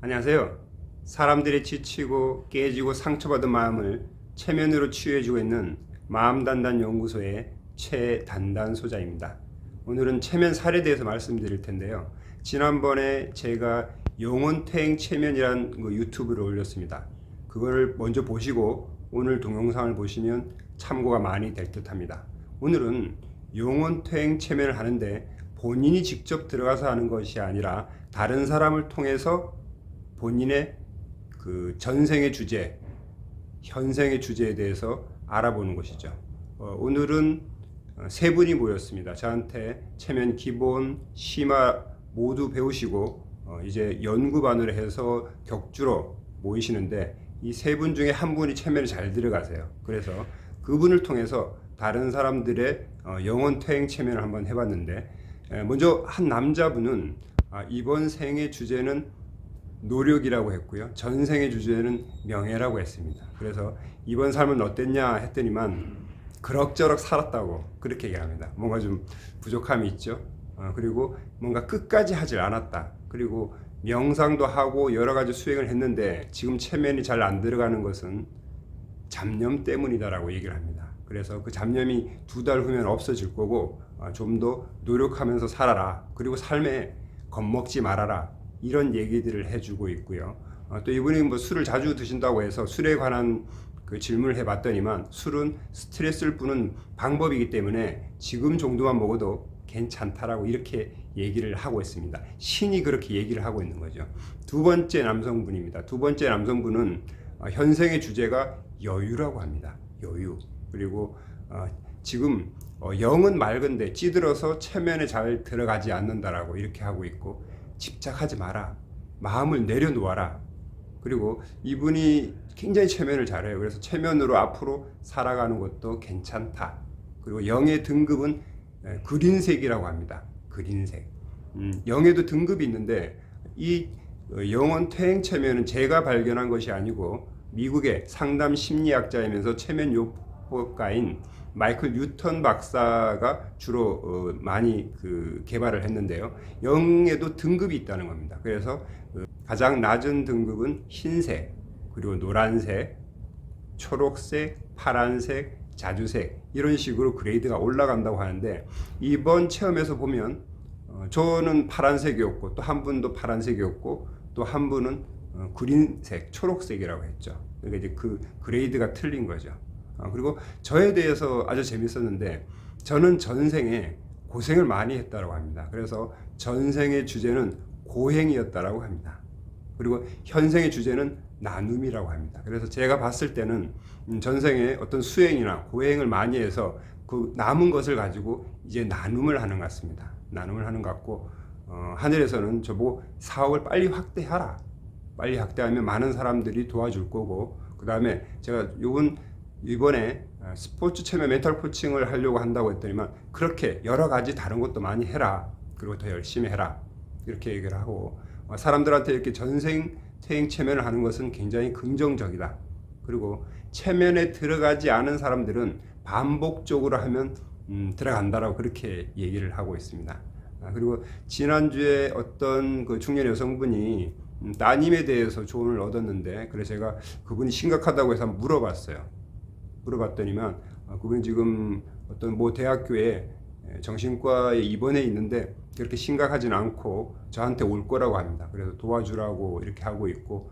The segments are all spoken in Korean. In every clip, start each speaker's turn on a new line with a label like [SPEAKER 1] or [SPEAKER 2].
[SPEAKER 1] 안녕하세요. 사람들이 지치고 깨지고 상처받은 마음을 체면으로 치유해주고 있는 마음단단 연구소의 최단단 소장입니다. 오늘은 체면 살에 대해서 말씀드릴 텐데요. 지난번에 제가 영혼퇴행 체면이란 유튜브를 올렸습니다. 그거를 먼저 보시고 오늘 동영상을 보시면 참고가 많이 될 듯합니다. 오늘은 영혼퇴행 체면을 하는데 본인이 직접 들어가서 하는 것이 아니라 다른 사람을 통해서 본인의 그 전생의 주제, 현생의 주제에 대해서 알아보는 것이죠. 오늘은 세 분이 모였습니다. 저한테 체면 기본, 심화 모두 배우시고 이제 연구반으로 해서 격주로 모이시는데 이 세 분 중에 한 분이 체면이 잘 들어가세요. 그래서 그분을 통해서 다른 사람들의 영혼 퇴행 체면을 한번 해봤는데 먼저 한 남자분은 이번 생의 주제는 노력이라고 했고요. 전생의 주제는 명예라고 했습니다. 그래서 이번 삶은 어땠냐 했더니만 그럭저럭 살았다고 그렇게 얘기합니다. 뭔가 좀 부족함이 있죠. 그리고 뭔가 끝까지 하질 않았다. 그리고 명상도 하고 여러 가지 수행을 했는데 지금 체면이 잘 안 들어가는 것은 잡념 때문이다라고 얘기를 합니다. 그래서 그 잡념이 2달 후면 없어질 거고 좀 더 노력하면서 살아라. 그리고 삶에 겁먹지 말아라. 이런 얘기들을 해주고 있고요. 또 이분이 뭐 술을 자주 드신다고 해서 술에 관한 그 질문을 해봤더니만 술은 스트레스를 푸는 방법이기 때문에 지금 정도만 먹어도 괜찮다라고 이렇게 얘기를 하고 있습니다. 신이 그렇게 얘기를 하고 있는 거죠. 두 번째 남성분입니다. 두 번째 남성분은 현생의 주제가 여유라고 합니다. 여유. 그리고 지금 영은 맑은데 찌들어서 체면에 잘 들어가지 않는다라고 이렇게 하고 있고 집착하지 마라. 마음을 내려놓아라. 그리고 이분이 굉장히 체면을 잘해요. 그래서 체면으로 앞으로 살아가는 것도 괜찮다. 그리고 영의 등급은 그린색이라고 합니다. 그린색. 영에도 등급이 있는데 이 영혼 퇴행 체면은 제가 발견한 것이 아니고 미국의 상담 심리학자이면서 체면 요법가인 마이클 뉴턴 박사가 주로 많이 개발을 했는데요. 영에도 등급이 있다는 겁니다. 그래서 가장 낮은 등급은 흰색, 그리고 노란색, 초록색, 파란색, 자주색 이런 식으로 그레이드가 올라간다고 하는데 이번 체험에서 보면 저는 파란색이었고 또 한 분도 파란색이었고 또 한 분은 그린색, 초록색이라고 했죠. 그러니까 이제 그 그레이드가 틀린 거죠. 그리고 저에 대해서 아주 재밌었는데 저는 전생에 고생을 많이 했다고 합니다. 그래서 전생의 주제는 고행이었다라고 합니다. 그리고 현생의 주제는 나눔이라고 합니다. 그래서 제가 봤을 때는 전생에 어떤 수행이나 고행을 많이 해서 그 남은 것을 가지고 이제 나눔을 하는 것 같습니다. 나눔을 하는 것 같고 하늘에서는 저보고 사업을 빨리 확대하라. 빨리 확대하면 많은 사람들이 도와줄 거고 그 다음에 제가 이번에 스포츠 체면 멘탈 코칭을 하려고 한다고 했더니만 그렇게 여러 가지 다른 것도 많이 해라. 그리고 더 열심히 해라. 이렇게 얘기를 하고 사람들한테 이렇게 전생 퇴행 체면을 하는 것은 굉장히 긍정적이다. 그리고 체면에 들어가지 않은 사람들은 반복적으로 하면 들어간다라고 그렇게 얘기를 하고 있습니다. 그리고 지난주에 어떤 그 중년 여성분이 따님에 대해서 조언을 얻었는데 그래서 제가 그분이 심각하다고 해서 한번 물어봤더니만 그분이 지금 어떤 모 대학교에 정신과에 입원해 있는데 그렇게 심각하진 않고 저한테 올 거라고 합니다. 그래서 도와주라고 이렇게 하고 있고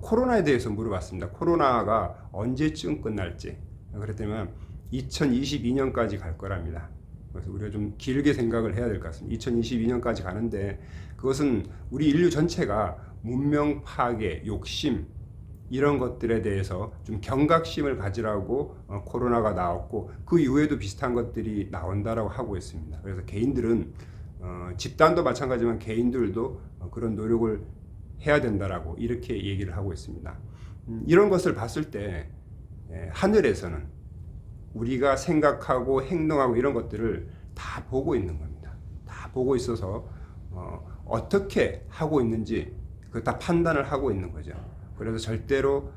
[SPEAKER 1] 코로나에 대해서 물어봤습니다. 코로나가 언제쯤 끝날지. 그랬더니 2022년까지 갈 거랍니다. 그래서 우리가 좀 길게 생각을 해야 될 것 같습니다. 2022년까지 가는데 그것은 우리 인류 전체가 문명 파괴, 욕심 이런 것들에 대해서 좀 경각심을 가지라고 코로나가 나왔고 그 이후에도 비슷한 것들이 나온다라고 하고 있습니다. 그래서 개인들은 집단도 마찬가지지만 개인들도 그런 노력을 해야 된다라고 이렇게 얘기를 하고 있습니다. 이런 것을 봤을 때 하늘에서는 우리가 생각하고 행동하고 이런 것들을 다 보고 있는 겁니다. 다 보고 있어서 어떻게 하고 있는지 그 다 판단을 하고 있는 거죠. 그래서 절대로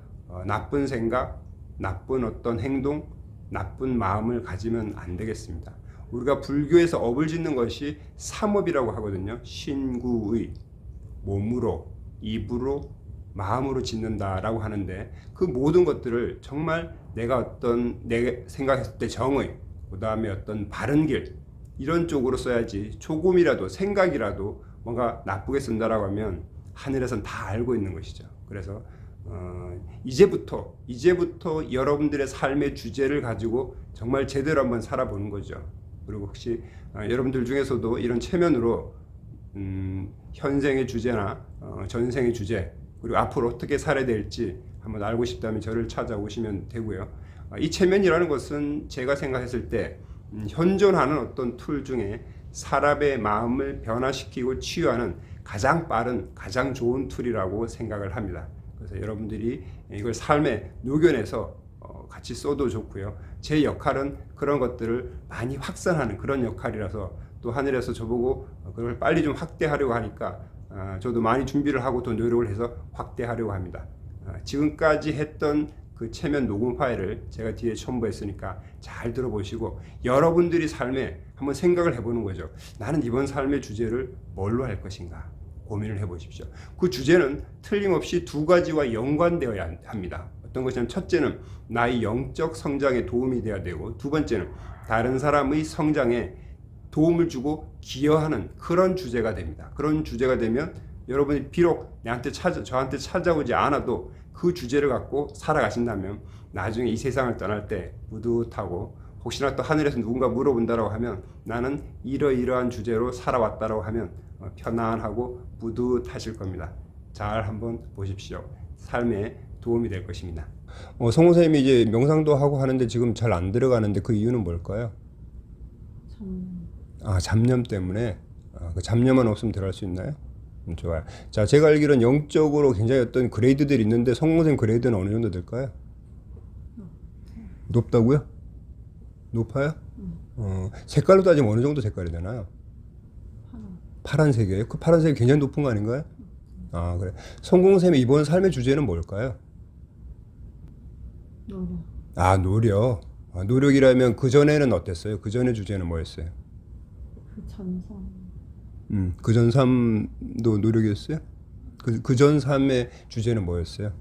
[SPEAKER 1] 나쁜 생각, 나쁜 어떤 행동, 나쁜 마음을 가지면 안 되겠습니다. 우리가 불교에서 업을 짓는 것이 삼업이라고 하거든요. 신구의, 몸으로, 입으로 마음으로 짓는다라고 하는데 그 모든 것들을 정말 내가 생각했을 때 정의, 그 다음에 어떤 바른 길 이런 쪽으로 써야지 조금이라도 생각이라도 뭔가 나쁘게 쓴다라고 하면 하늘에선 다 알고 있는 것이죠. 그래서 이제부터 여러분들의 삶의 주제를 가지고 정말 제대로 한번 살아보는 거죠. 그리고 혹시 여러분들 중에서도 이런 체면으로 현생의 주제나 전생의 주제 그리고 앞으로 어떻게 살아야 될지 한번 알고 싶다면 저를 찾아오시면 되고요. 이 체면이라는 것은 제가 생각했을 때 현존하는 어떤 툴 중에 사람의 마음을 변화시키고 치유하는 가장 빠른, 가장 좋은 툴이라고 생각을 합니다. 그래서 여러분들이 이걸 삶에 녹여내서 같이 써도 좋고요. 제 역할은 그런 것들을 많이 확산하는 그런 역할이라서 또 하늘에서 저보고 그걸 빨리 좀 확대하려고 하니까 저도 많이 준비를 하고 또 노력을 해서 확대하려고 합니다. 지금까지 했던 그 체면 녹음 파일을 제가 뒤에 첨부했으니까 잘 들어보시고 여러분들이 삶에 한번 생각을 해보는 거죠. 나는 이번 삶의 주제를 뭘로 할 것인가 고민을 해보십시오. 그 주제는 틀림없이 두 가지와 연관되어야 합니다. 어떤 것이냐면 첫째는 나의 영적 성장에 도움이 돼야 되고 두 번째는 다른 사람의 성장에 도움을 주고 기여하는 그런 주제가 됩니다. 그런 주제가 되면 여러분이 비록 저한테 찾아오지 않아도 그 주제를 갖고 살아가신다면 나중에 이 세상을 떠날 때 뿌듯하고 혹시나 또 하늘에서 누군가 물어본다고 하면 나는 이러이러한 주제로 살아왔다고 하면 편안하고 뿌듯하실 겁니다. 잘 한번 보십시오. 삶에 도움이 될 것입니다. 성우 선생님이 이제 명상도 하고 하는데 지금 잘 안 들어가는데 그 이유는 뭘까요? 잡념 때문에. 그 잡념만 없으면 들어갈 수 있나요? 좋아요. 자, 제가 알기로는 영적으로 굉장히 어떤 그레이드들이 있는데 성우 선생님 그레이드는 어느 정도 될까요? 높다고요? 높아요? 색깔로 따지면 어느 정도 색깔이 되나요? 파란색이에요? 그 파란색이 굉장히 높은 거 아닌가요? 그래. 성공 쌤의 이번 삶의 주제는 뭘까요?
[SPEAKER 2] 노력.
[SPEAKER 1] 노력. 노력이라면 그 전에는 어땠어요? 그 전의 주제는 뭐였어요?
[SPEAKER 2] 그 전선.
[SPEAKER 1] 그 전 삶도 노력이었어요? 그 전 삶의 주제는 뭐였어요?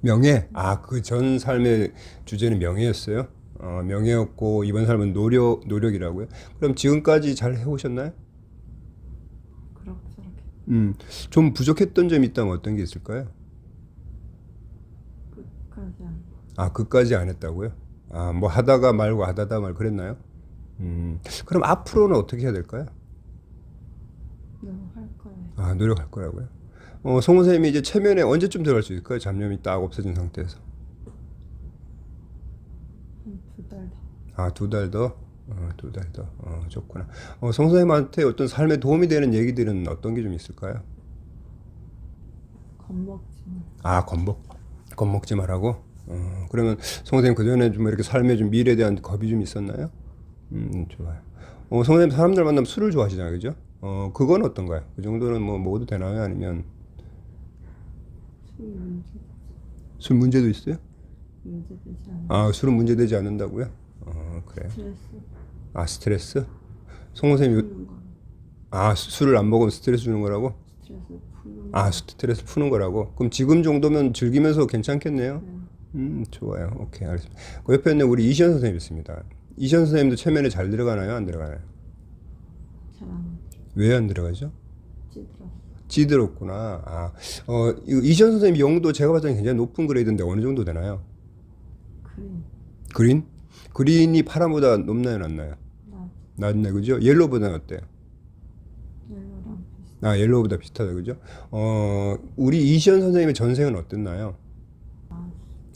[SPEAKER 1] 명예? 그 전 삶의 주제는 명예였어요? 명예였고 이번 삶은 노력이라고요? 그럼 지금까지 잘 해오셨나요?
[SPEAKER 2] 그렇게
[SPEAKER 1] 좀 부족했던 점이 있다면 어떤 게 있을까요?
[SPEAKER 2] 끝까지 안.
[SPEAKER 1] 끝까지 안 했다고요? 뭐 하다가 말고 하다가 말 그랬나요? 그럼 앞으로는 어떻게 해야 될까요?
[SPEAKER 2] 노력할 거예요.
[SPEAKER 1] 노력할 거라고요? 성우 선생님이 이제 체면에 언제쯤 들어갈 수 있을까요? 잡념이 딱 없어진 상태에서.
[SPEAKER 2] 한 2달 더.
[SPEAKER 1] 2달 더? 2달 더. 좋구나. 성우 선생님한테 어떤 삶에 도움이 되는 얘기들은 어떤 게 좀 있을까요?
[SPEAKER 2] 겁먹지 마.
[SPEAKER 1] 겁먹지 말라고? 그러면 성우 선생님 그전에 좀 이렇게 삶의 좀 미래에 대한 겁이 좀 있었나요? 좋아요. 성우 선생님 사람들 만나면 술을 좋아하시잖아요, 그죠? 그건 어떤가요? 그 정도는 뭐 먹어도 되나요? 아니면 술 문제도 있어요?
[SPEAKER 2] 문제되지 않아.
[SPEAKER 1] 술은 문제되지 않는다고요? 그래요.
[SPEAKER 2] 스트레스
[SPEAKER 1] 성우 선생님
[SPEAKER 2] 푸는 거.
[SPEAKER 1] 술을 안 먹으면 스트레스 주는 거라고?
[SPEAKER 2] 스트레스 푸는 거.
[SPEAKER 1] 스트레스 푸는 거라고? 그럼 지금 정도면 즐기면서 괜찮겠네요?
[SPEAKER 2] 네.
[SPEAKER 1] 좋아요. 오케이, 알겠습니다. 그 옆에 있는 우리 이시연 선생님 있습니다. 이시연 선생님도 체면에 잘 들어가나요? 안 들어가나요?
[SPEAKER 2] 잘 안
[SPEAKER 1] 왜 안 들어가죠?
[SPEAKER 2] 찌들었어.
[SPEAKER 1] 찌들었구나. 이시연 선생님 영도 제가 봤을 때 굉장히 높은 그레이드인데 어느 정도 되나요?
[SPEAKER 2] 그린.
[SPEAKER 1] 그린이 파란보다 높나요? 낮나요? 낮네, 그죠? 옐로우보다는 어때요?
[SPEAKER 2] 옐로랑 비슷.
[SPEAKER 1] 옐로우보다 비슷하다, 그죠? 우리 이시연 선생님의 전생은 어땠나요?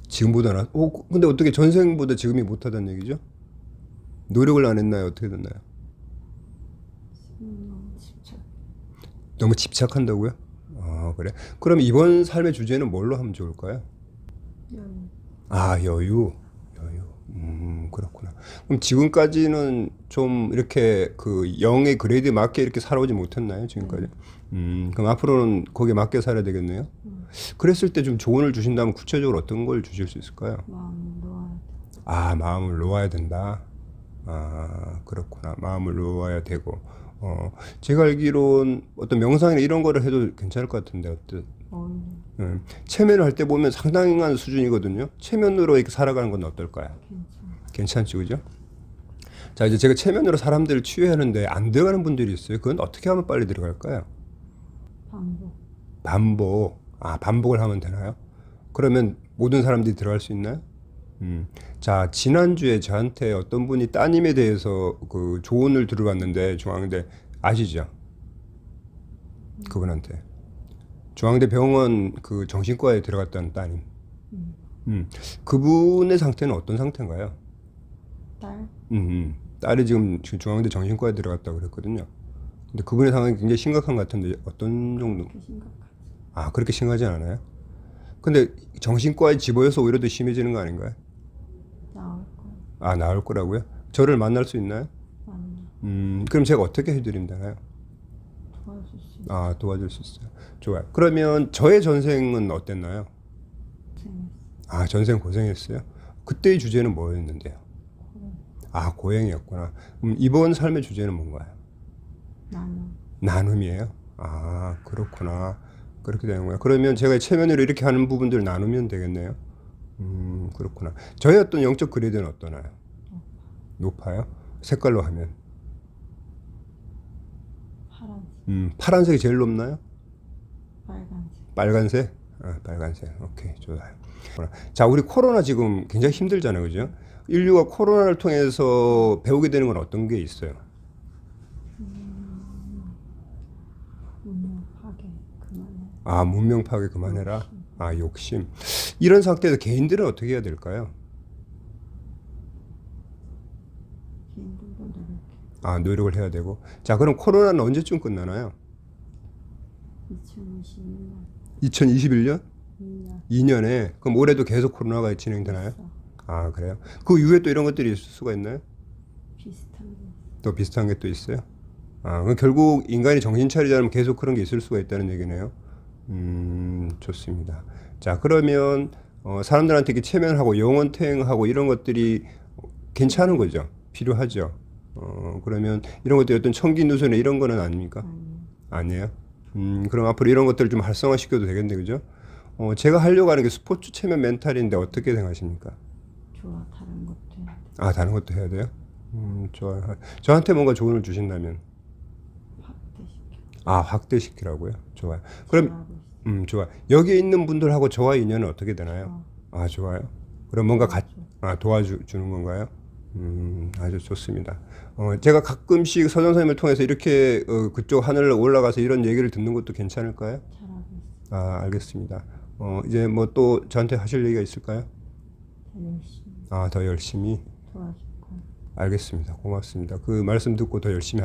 [SPEAKER 1] 지금보다 근데 어떻게 전생보다 지금이 못하다는 얘기죠? 노력을 안 했나요? 어떻게 됐나요?
[SPEAKER 2] 너무 집착.
[SPEAKER 1] 너무 집착한다고요? 그래? 그럼 이번 삶의 주제는 뭘로 하면 좋을까요?
[SPEAKER 2] 여유.
[SPEAKER 1] 여유. 그렇구나. 그럼 지금까지는 좀 이렇게 그 영의 그레이드에 맞게 이렇게 살아오지 못했나요? 지금까지? 그럼 앞으로는 거기에 맞게 살아야 되겠네요? 그랬을 때 좀 조언을 주신다면 구체적으로 어떤 걸 주실 수 있을까요?
[SPEAKER 2] 마음을 놓아야 돼.
[SPEAKER 1] 마음을 놓아야 된다. 그렇구나. 마음을 놓아야 되고. 제가 알기론 어떤 명상이나 이런 거를 해도 괜찮을 것 같은데 어때? 체면을 할 때 보면 상당한 수준이거든요. 체면으로 이렇게 살아가는 건 어떨까요? 괜찮지, 그죠? 자, 이제 제가 체면으로 사람들을 치유하는데 안 들어가는 분들이 있어요. 그건 어떻게 하면 빨리 들어갈까요?
[SPEAKER 2] 반복.
[SPEAKER 1] 반복. 반복을 하면 되나요? 그러면 모든 사람들이 들어갈 수 있나요? 자, 지난주에 저한테 어떤 분이 따님에 대해서 그 조언을 들어봤는데 중앙대 아시죠? 그분한테. 중앙대 병원 그 정신과에 들어갔다는 따님. 그분의 상태는 어떤 상태인가요?
[SPEAKER 2] 딸?
[SPEAKER 1] 딸이 지금 중앙대 정신과에 들어갔다고 그랬거든요. 근데 그분의 상황이 굉장히 심각한 것 같은데 어떤 정도?
[SPEAKER 2] 그렇게 심각하지.
[SPEAKER 1] 그렇게 심하지 않아요? 근데 정신과에 집어여서 오히려 더 심해지는 거 아닌가요?
[SPEAKER 2] 나올 거야.
[SPEAKER 1] 나을 거라고요? 저를 만날 수 있나요?
[SPEAKER 2] 맞나?
[SPEAKER 1] 그럼 제가 어떻게 해드리면 되나요?
[SPEAKER 2] 도와줄 수 있어.
[SPEAKER 1] 도와줄 수 있어요. 좋아요. 그러면 저의 전생은 어땠나요?
[SPEAKER 2] 고생했어.
[SPEAKER 1] 전생 고생했어요? 그때의 주제는 뭐였는데요?
[SPEAKER 2] 그래.
[SPEAKER 1] 고행이었구나. 이번 삶의 주제는 뭔가요?
[SPEAKER 2] 나는
[SPEAKER 1] 나눔이에요? 그렇구나. 그렇게 되는 거예요. 그러면 제가 체면으로 이렇게 하는 부분들 나누면 되겠네요. 그렇구나. 저의 어떤 영적 그레이드는 어떠나요? 높아요? 색깔로 하면?
[SPEAKER 2] 파란색.
[SPEAKER 1] 파란색이 제일 높나요?
[SPEAKER 2] 빨간색.
[SPEAKER 1] 빨간색? 빨간색. 오케이, 좋아요. 자, 우리 코로나 지금 굉장히 힘들잖아요, 그죠? 인류가 코로나를 통해서 배우게 되는 건 어떤 게 있어요?
[SPEAKER 2] 문명 파괴 그만해.
[SPEAKER 1] 문명 파괴 그만해라. 욕심. 이런 상태에서 개인들은 어떻게 해야 될까요?
[SPEAKER 2] 개인들도 노력해.
[SPEAKER 1] 노력을 해야 되고. 자, 그럼 코로나는 언제쯤 끝나나요?
[SPEAKER 2] 2021년.
[SPEAKER 1] 2021년?
[SPEAKER 2] 2년.
[SPEAKER 1] 2년에. 그럼 올해도 계속 코로나가 진행되나요?
[SPEAKER 2] 있어.
[SPEAKER 1] 그래요? 그 이후에 또 이런 것들이 있을 수가 있나요?
[SPEAKER 2] 비슷한 게 있어.
[SPEAKER 1] 또 비슷한 게 또 있어요? 그럼 결국 인간이 정신 차리지 않으면 계속 그런 게 있을 수가 있다는 얘기네요. 좋습니다. 자, 그러면 사람들한테 이렇게 체면하고 영혼탱하고 이런 것들이 괜찮은 거죠? 필요하죠? 그러면 이런 것들이 어떤 청기 누수나 이런 거는 아닙니까? 아니에요? 그럼 앞으로 이런 것들을 좀 활성화시켜도 되겠네, 그죠? 제가 하려고 하는 게 스포츠 체면 멘탈인데 어떻게 생각하십니까?
[SPEAKER 2] 좋아. 다른 것도 해야 돼.
[SPEAKER 1] 다른 것도 해야 돼요? 좋아요. 저한테 뭔가 조언을 주신다면?
[SPEAKER 2] 확대시켜.
[SPEAKER 1] 확대시키라고요? 좋아요. 그럼,
[SPEAKER 2] 잘하고 있어.
[SPEAKER 1] 좋아. 여기 있는 분들하고 저와 인연은 어떻게 되나요? 좋아요. 그럼 뭔가 도와주는 건가요? 아주 좋습니다. 제가 가끔씩 서정 선생님을 통해서 이렇게 그쪽 하늘로 올라가서 이런 얘기를 듣는 것도 괜찮을까요?
[SPEAKER 2] 잘하고 있어.
[SPEAKER 1] 알겠습니다. 이제 뭐 또 저한테 하실 얘기가 있을까요?
[SPEAKER 2] 더 열심히
[SPEAKER 1] 더 열심히?
[SPEAKER 2] 도와줄 거야.
[SPEAKER 1] 알겠습니다. 고맙습니다. 그 말씀 듣고 더 열심히